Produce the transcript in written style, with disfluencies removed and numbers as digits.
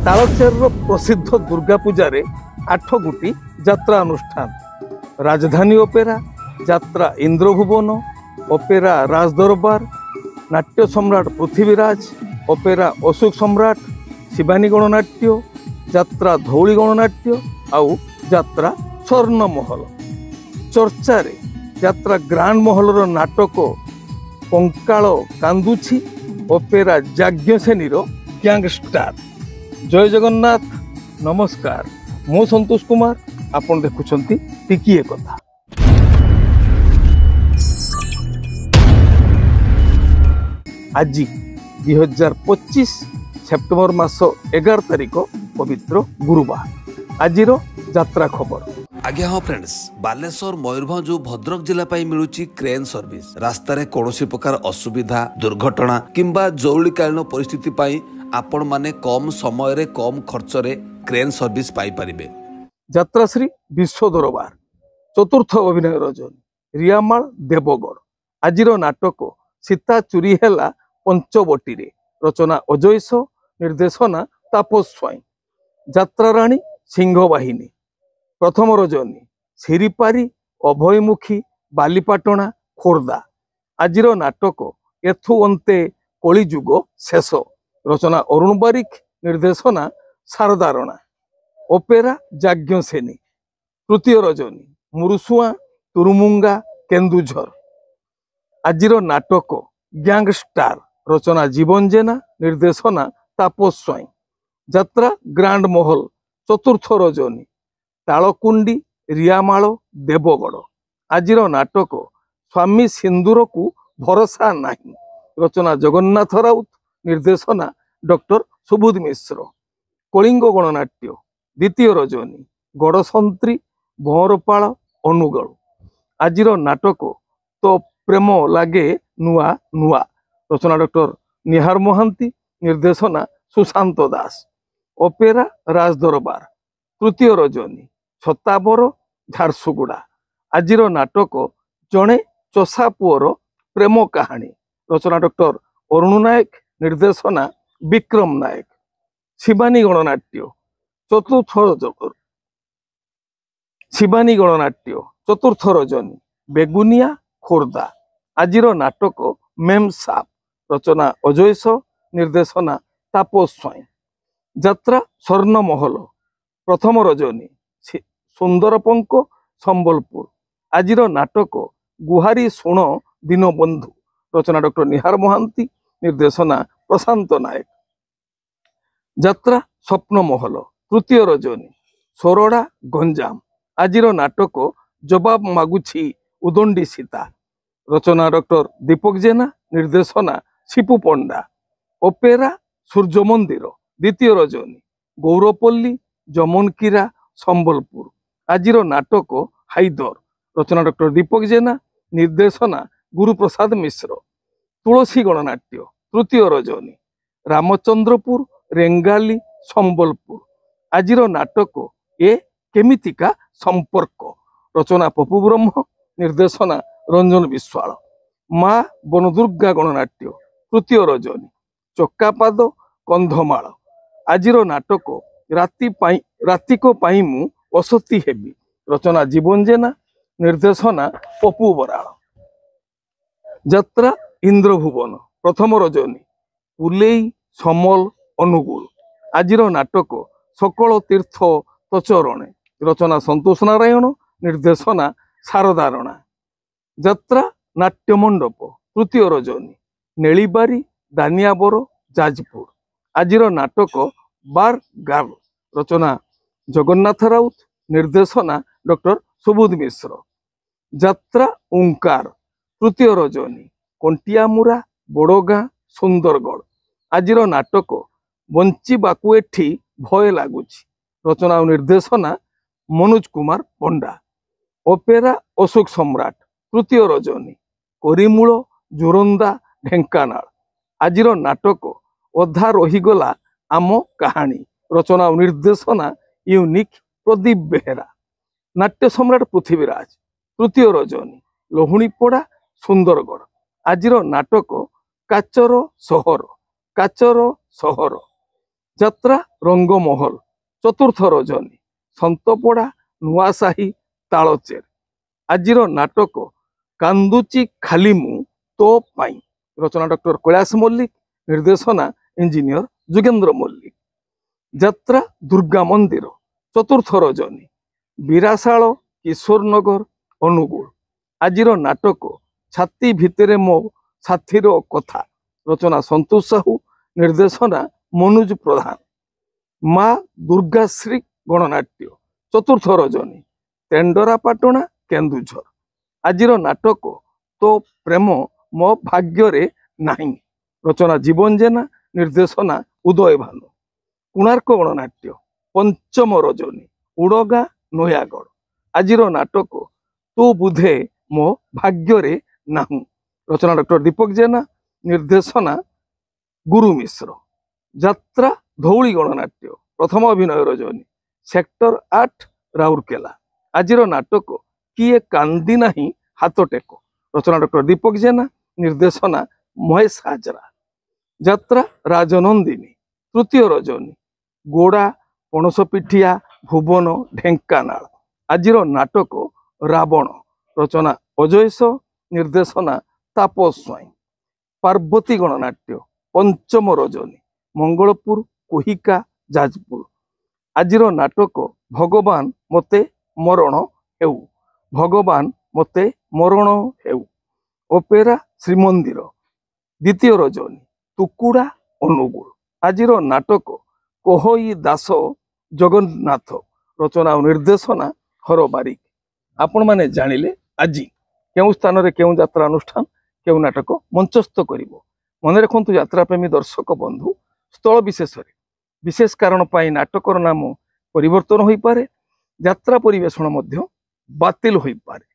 तालचेर प्रसिद्ध दुर्गा पूजा रे 8 गोटी यात्रा अनुष्ठान राजधानी ओपेरा यात्रा इंद्रभुवन ओपेरा राजदरबार नाट्य सम्राट पृथ्वीराज ओपेरा अशोक सम्राट शिवानी गणनाट्य यात्रा धौली गणनाट्य आउ यात्रा स्वर्णमहल चर्चा रे यात्रा ग्रांड महलर नाटक कंकाल कांदुछि ओपेरा याज्ञसेनी गैंगस्टार। जय जगन्नाथ नमस्कार मु संतोष कुमार आपण देखुछंती टिकिए कथा। आज 2025 सेप्टेम्बर मास 11 तारिख पवित्र गुरुवार आजिर यात्रा खबर। आज्ञा हाँ फ्रेंड्स बालेश्वर मयूरभंज भद्रक जिला मिलूची क्रेन सर्विस रास्तार कौन प्रकार असुविधा दुर्घटना किंबा जरूरीकालीन परिस्थिति पाई आपण माने कम समय रे कम खर्च रे क्रेन सर्विस पाई परिबे। यात्राश्री विश्व दरबार चतुर्थ अभिनय रजनी रियामाल देवगढ़ आजिर नाटक सीता चुरी हेला पंचवटी रे रचना अजयस निर्देशना तापस स्वाई यात्रा राणी सिंह बाहिनी प्रथम रजनी सिरिपारी अभयमुखी बालीपाटना खोर्धा आजिर नाटक एथु अंते कलिजुग शेष रचना अरुण बारिक निर्देशना शारदा राणा ओपेरा याज्ञसेनी तृतीय रजनी मुरुसुआ तुरुमुंगा केन्दुझर आजिर नाटक गैंगस्टार रचना जीवन जेना निर्देशना तापस स्वाई यात्रा ग्रांड महल चतुर्थ रजनी तालकुंडी रियामाल देवगढ़ आजिर नाटक स्वामी सिंदूर को भरोसा नहीं रचना जगन्नाथ राउत निर्देशना डॉक्टर सुबोध मिश्र कलिंग गणनाट्य द्वितीय रजनी गड़संत्री भंवरपाल अनुगल आजिर नाटक तो प्रेम लागे नुआ नुआ रचना डॉक्टर निहार महांती निर्देशना सुशांत दास ओपेरा राजदरबार तृतीय रजनी छताबर झारसुगुड़ा आजिर नाटक जड़े चषा पुअर प्रेम कहानी रचना डॉक्टर अरुण नायक निर्देशना विक्रम नायक शिवानी गणनाट्य चतुर्थ रजनी बेगुनिया खोर्धा आजिर नाटक मेम साप रचना अजयस निर्देशना तापस स्वाई यात्रा स्वर्णमहल प्रथम रजनी सुंदरपंक संबलपुर आजिर नाटक गुहारी शुण दीनबंधु रचना डॉक्टर निहार महांती निर्देशना प्रशांत नायक यात्रा स्वप्नमहल तृतीय रजनी सोरड़ा गंजाम आजिर नाटक जवाब मागुछि उदंडी सीता रचना डॉक्टर दीपक जेना निर्देशना शिपु पंडा ओपेरा सूर्य मंदिर द्वितीय रजनी गौरपल्ली जमनकीरा संबलपुर आजिर नाटक हाइदर रचना डॉक्टर दीपक जेना निर्देशना गुरुप्रसाद मिश्र तुलसी गणनाट्य तृतीय रजनी रामचंद्रपुर रेंगाली संबलपुर आजिर नाटक ए केमितिका संपर्क रचना पपु ब्रह्म निर्देशना रंजन विश्वाल माँ बनदुर्गा गणनाट्य तृतीय रजनी चक्कापाद कंधमाल आजिर नाटक रातिक पाई मु असती हेबी रचना जीवन जेना निर्देशना पपु बराल यात्रा इंद्रभुवन प्रथम रजनी पुलेई समल अनुगुल आजिर नाटक सकल तीर्थ तचरणे रचना संतोष नारायण निर्देशना शारदा राणा यात्रा नाट्यमंडप तृतीय रजनी नेलिबारी दानियाबर जाजपुर आजिर नाटक बार गार्ल रचना जगन्नाथ राउत निर्देशना डॉक्टर सुबोध मिश्र यात्रा ओंकार तृतीय रजनी कंटियामुरा बड़गाँ सुंदरगढ़ आजिर नाटक बंचीबाकू एठी भय लगुच रचना और निर्देशना मनोज कुमार पंडा ओपेरा अशोक सम्राट तृतीय रजनी करिमूल जोरंदा ढेंकानाल आजिर नाटक अधा रहीगला आम कहानी रचना और निर्देशना यूनिक प्रदीप बेहेरा नाट्य सम्राट पृथ्वीराज तृतीय रजनी लहुणीपड़ा सुंदरगढ़ आजिर नाटक काचर सहर ଯାତ୍ରା ରଙ୍ଗମହଲ ଚତୁର୍ଥ ରଜନୀ ସନ୍ତପଡ଼ା ନୂଆସାହି ତାଳଚେର। ଆଜିର ନାଟକ କାନ୍ଦୁଚି ଖାଲି ମୁଁ ତୋ ପାଇଁ ରଚନା ଡକ୍ଟର କୈଳାସ ମଲ୍ଲିକ, ନିର୍ଦ୍ଦେଶନା ଇଞ୍ଜିନିୟର ଯୁଗେନ୍ଦ୍ର ମଲ୍ଲିକ। ଯାତ୍ରା ଦୁର୍ଗା ମନ୍ଦିର ଚତୁର୍ଥ ରଜନୀ ବିରାଶାଳ କିଶୋରନଗର ଅନୁଗୁଳ। ଆଜିର ନାଟକ ଛାତି ଭିତରେ ମୋ ସାଥୀର କଥା ରଚନା ସନ୍ତୋଷ ସାହୁ, ନିର୍ଦ୍ଦେଶନା ମନୋଜ ପ୍ରଧାନ। ମା ଦୁର୍ଗାଶ୍ରୀ ଗଣନାଟ୍ୟ ଚତୁର୍ଥ ରଜନୀ ତେଣ୍ଡରାପାଟଣା କେନ୍ଦୁଝର। ଆଜିର ନାଟକ ତୋ ପ୍ରେମ ମୋ ଭାଗ୍ୟରେ ନାହିଁ ରଚନା ଜୀବନ ଜେନା, ନିର୍ଦ୍ଦେଶନା ଉଦୟ ଭାନୁ। କୋଣାର୍କ ଗଣନାଟ୍ୟ ପଞ୍ଚମ ରଜନୀ ଉଡ଼ଗାଁ ନୟାଗଡ଼। ଆଜିର ନାଟକ ତୁ ବୁଧେ ମୋ ଭାଗ୍ୟରେ ନାହୁଁ ରଚନା ଡକ୍ଟର ଦୀପକ ଜେନା, ନିର୍ଦ୍ଦେଶନା ଗୁରୁ ମିଶ୍ର। ଯାତ୍ରା ଧଉଳି ଗଣନାଟ୍ୟ ପ୍ରଥମ ଅଭିନୟ ରଜନୀ ସେକ୍ଟର 8 ରାଉରକେଲା। ଆଜିର ନାଟକ କିଏ କାନ୍ଦି ନାହିଁ ହାତ ଟେକ ରଚନା ଡକ୍ଟର ଦୀପକ ଜେନା, ନିର୍ଦ୍ଦେଶନା ମହେଶ ହାଜରା। ଯାତ୍ରା ରାଜନନ୍ଦିନୀ ତୃତୀୟ ରଜନୀ ଗୋଡ଼ା ପଣସପିଠିଆ ଭୁବନ ଢେଙ୍କାନାଳ। ଆଜିର ନାଟକ ରାବଣ ରଚନା ଅଜୟ, ନିର୍ଦ୍ଦେଶନା ତାପସ ସ୍ୱାଇଁ। ପାର୍ବତୀ ଗଣନାଟ୍ୟ ପଞ୍ଚମ ରଜନୀ ମଙ୍ଗଳପୁର କୋହିକା ଯାଜପୁର। ଆଜିର ନାଟକ ଭଗବାନ ମୋତେ ମରଣ ହେଉ ଭଗବାନ ମୋତେ ମରଣ ହେଉ। ଅପେରା ଶ୍ରୀମନ୍ଦିର ଦ୍ୱିତୀୟ ରଜନୀ ତୁକୁଡ଼ା ଅନୁଗୁଳ। ଆଜିର ନାଟକ କୋହଇ ଦାସ ଜଗନ୍ନାଥ ରଚନା ଓ ନିର୍ଦ୍ଦେଶନା ହର ବାରିକ। ଆପଣମାନେ ଜାଣିଲେ ଆଜି କେଉଁ ସ୍ଥାନରେ କେଉଁ ଯାତ୍ରା ଅନୁଷ୍ଠାନ କେଉଁ ନାଟକ ମଞ୍ଚସ୍ଥ କରିବ। ମନେ ରଖନ୍ତୁ ଯାତ୍ରାପ୍ରେମୀ ଦର୍ଶକ ବନ୍ଧୁ, ସ୍ଥଳ ବିଶେଷରେ ବିଶେଷ କାରଣ ପାଇଁ ନାଟକର ନାମ ପରିବର୍ତ୍ତନ ହୋଇପାରେ, ଯାତ୍ରା ପରିବେଷଣ ମଧ୍ୟ ବାତିଲ ହୋଇପାରେ।